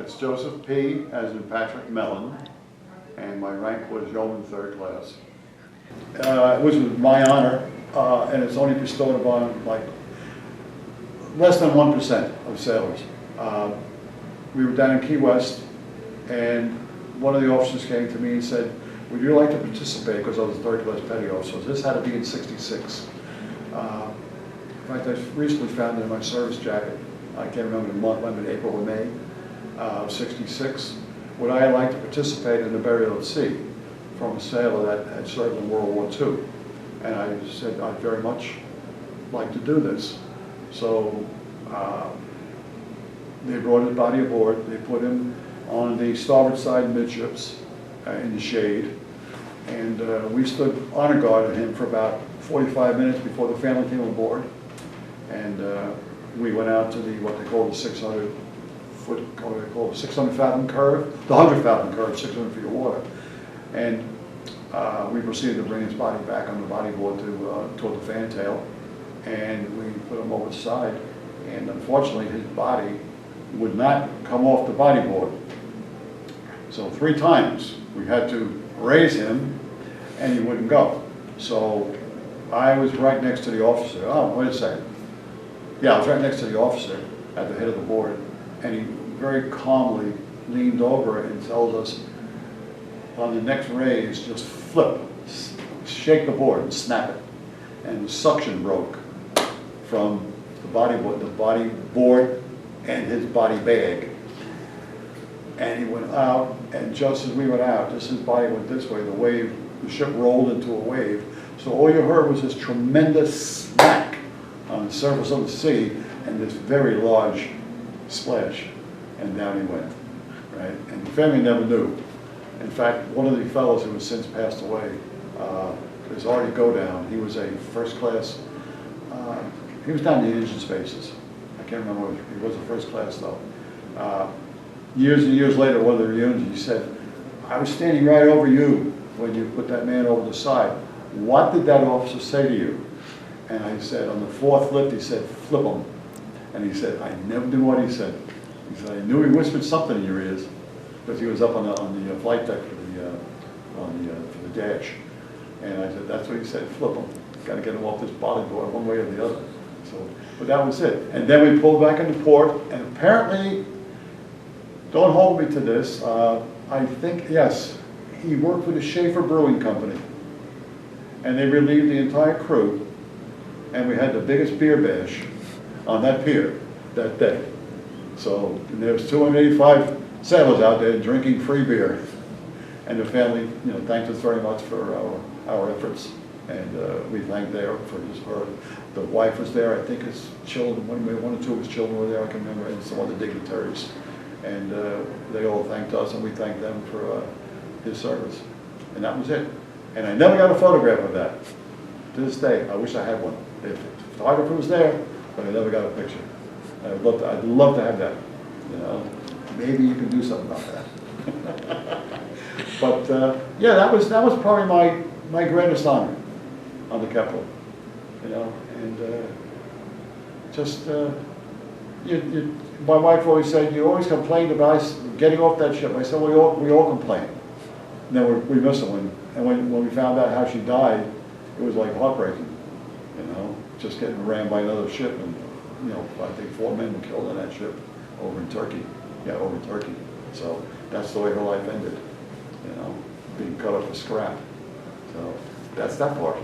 It's Joseph P., as in Patrick Mellen, and my rank was Yeoman Third Class. Which was my honor, and it's only bestowed upon like less than 1% of sailors. We were down in Key West, and one of the officers came to me and said, "Would you like to participate?" Because I was a third class petty officer. This had to be in '66. In fact, I recently found it in my service jacket. I can't remember the month, maybe April or May of '66. Would I like to participate in the burial at sea from a sailor that had served in World War II? And I said, I'd very much like to do this. So they brought his body aboard. They put him on the starboard side midships in the shade. And we stood honor guard at him for about 45 minutes before the family came aboard. And we went out to the, what they call the 600 foot, what they call the 600 fathom curve, the 100 fathom curve, 600 feet of water. And we proceeded to bring his body back on the bodyboard to toward the fantail. And we put him over the side. And unfortunately, his body would not come off the bodyboard. So 3 times we had to raise him, and he wouldn't go. So I was right next to the officer. Oh, wait a second. Yeah, I was right next to the officer at the head of the board, and he very calmly leaned over and tells us, on the next raise, just flip, shake the board and snap it. And the suction broke from the bodyboard and his body bag. And he went out, and just as we went out, just his body went this way, the ship rolled into a wave. So all you heard was this tremendous smack on the surface of the sea and this very large splash, and down he went, right? And the family never knew. In fact, one of the fellows who has since passed away is already go down. He was a first class, he was down in the engine spaces. I can't remember, he was a first class though. Years and years later, one of the reunions, he said, "I was standing right over you when you put that man over the side. What did that officer say to you?" And I said, on the 4th lift, he said, "Flip him." And he said, "I never knew what he said." He said, "I knew he whispered something in your ears," because he was up on the flight deck for the dash. And I said, "That's what he said, flip him. Got to get him off this bodyboard one way or the other." So, but that was it. And then we pulled back into port, and apparently, don't hold me to this, I think, yes, he worked for the Schaefer Brewing Company. And they relieved the entire crew, and we had the biggest beer bash on that pier that day. So there was 285 sailors out there drinking free beer. And the family, thanked us very much for our efforts. And we thanked her for just her. The wife was there, I think his children, one or two of his children were there, I can remember, and some other dignitaries. And they all thanked us, and we thanked them for his service. And that was it. And I never got a photograph of that. To this day, I wish I had one. The photographer was there, but I never got a picture. I'd love to have that. Maybe you can do something about that. But yeah, that was probably my grandest honor on the Keppel. And just my wife always said, "You always complained about getting off that ship." I said, we all complain. And then we miss them. And when we found out how she died, it was like heartbreaking. Just getting rammed by another ship, and I think 4 men were killed on that ship over in Turkey. Yeah, over in Turkey. So that's the way her life ended. Being cut up for scrap. So that's that part.